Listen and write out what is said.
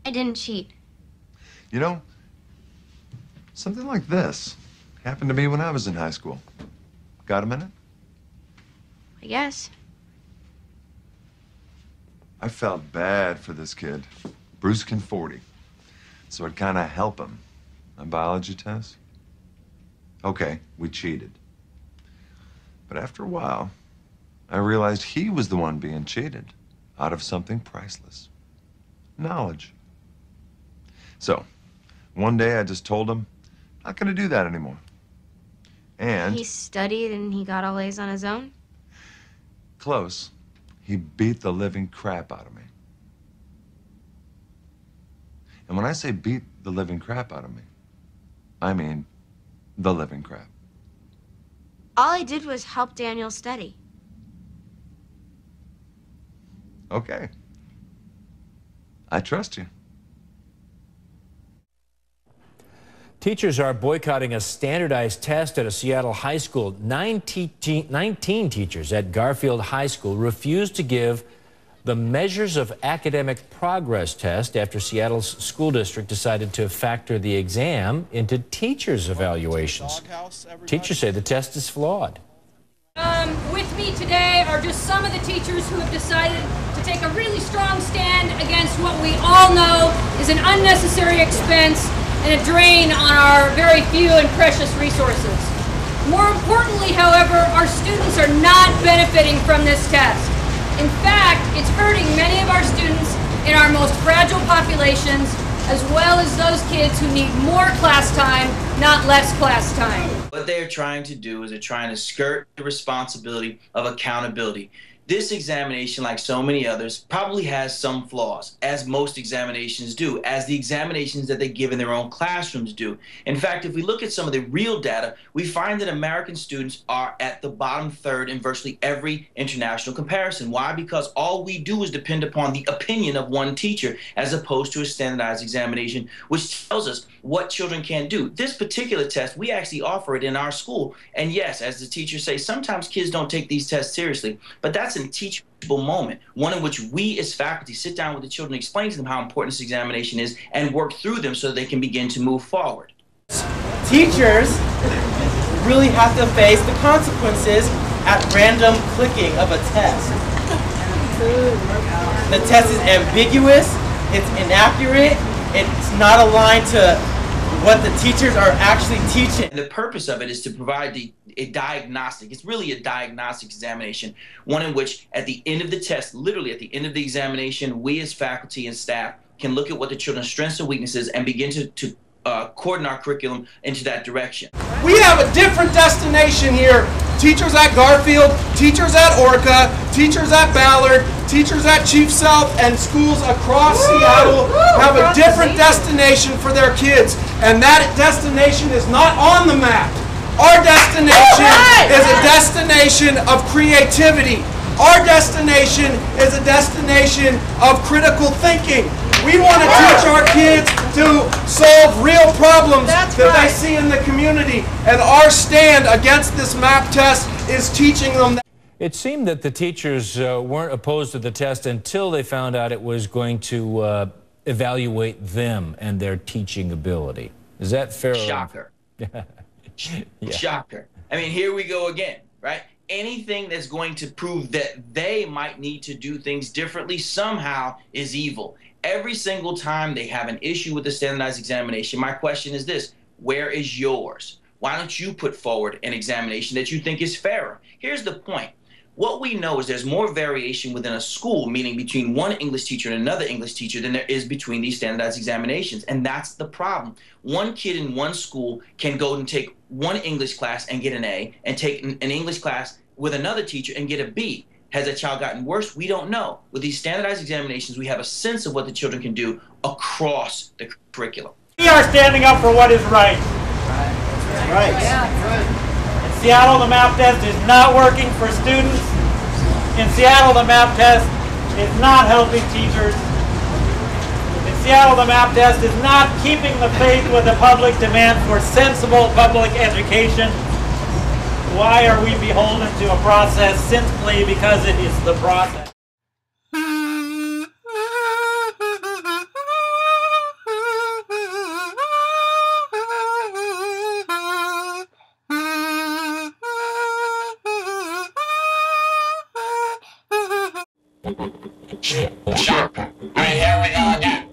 I didn't cheat. You know, something like this happened to me when I was in high school. Got a minute? I guess. I felt bad for this kid, Bruskin 40. So I'd kind of help him. A biology test? Okay, we cheated. But after a while, I realized he was the one being cheated out of something priceless. Knowledge. So, one day I just told him, not gonna do that anymore. And He studied and he got all A's on his own? close, he beat the living crap out of me. And when I say beat the living crap out of me, I mean the living crap. All I did was help Daniel study. Okay. I trust you. Teachers are boycotting a standardized test at a Seattle high school. 19 teachers at Garfield High School refused to give the Measures of Academic Progress test after Seattle's school district decided to factor the exam into teachers' evaluations. Teachers say the test is flawed. With me today are just some of the teachers who have decided to take a really strong stand against what we all know is an unnecessary expense and a drain on our very few and precious resources. More importantly, however, our students are not benefiting from this test. In fact, it's hurting many of our students in our most fragile populations, as well as those kids who need more class time, not less class time. What they're trying to do is they're trying to skirt the responsibility of accountability. This examination, like so many others, probably has some flaws, as most examinations do, as the examinations that they give in their own classrooms do. In fact, if we look at some of the real data, we find that American students are at the bottom third in virtually every international comparison. Why? Because all we do is depend upon the opinion of one teacher, as opposed to a standardized examination, which tells us what children can do. This particular test, we actually offer it in our school. And yes, as the teachers say, sometimes kids don't take these tests seriously, but that's a teachable moment, one in which we as faculty sit down with the children, explain to them how important this examination is, and work through them so that they can begin to move forward. Teachers really have to face the consequences at random clicking of a test. The test is ambiguous, it's inaccurate, it's not aligned to what the teachers are actually teaching. And the purpose of it is to provide a diagnostic. It's really a diagnostic examination, one in which at the end of the test, literally at the end of the examination, we as faculty and staff can look at what the children's strengths and weaknesses and begin to coordinate our curriculum into that direction. We have a different destination here. Teachers at Garfield, teachers at Orca, teachers at Ballard, teachers at Chief South, and schools across Seattle have a different destination for their kids. And that destination is not on the map. Our destination is a destination of creativity. Our destination is a destination of critical thinking. We want to teach our kids to solve real problems that they see in the community. And our stand against this map test is teaching them that. It seemed that the teachers weren't opposed to the test until they found out it was going to evaluate them and their teaching ability. Is that fair? Shocker. Yeah. Shocker. I mean, here we go again, right? Anything that's going to prove that they might need to do things differently somehow is evil. Every single time they have an issue with the standardized examination, my question is this: where is yours? Why don't you put forward an examination that you think is fairer? Here's the point. What we know is there's more variation within a school, meaning between one English teacher and another English teacher, than there is between these standardized examinations. And that's the problem. One kid in one school can go and take one English class and get an A, and take an English class with another teacher and get a B. Has that child gotten worse? We don't know. With these standardized examinations, we have a sense of what the children can do across the curriculum. We are standing up for what is right. Right. In Seattle, the map test is not working for students. In Seattle, the map test is not helping teachers. In Seattle, the map test is not keeping the faith with the public demand for sensible public education. Why are we beholden to a process simply because it is the process? Sharp. All right, here we go again.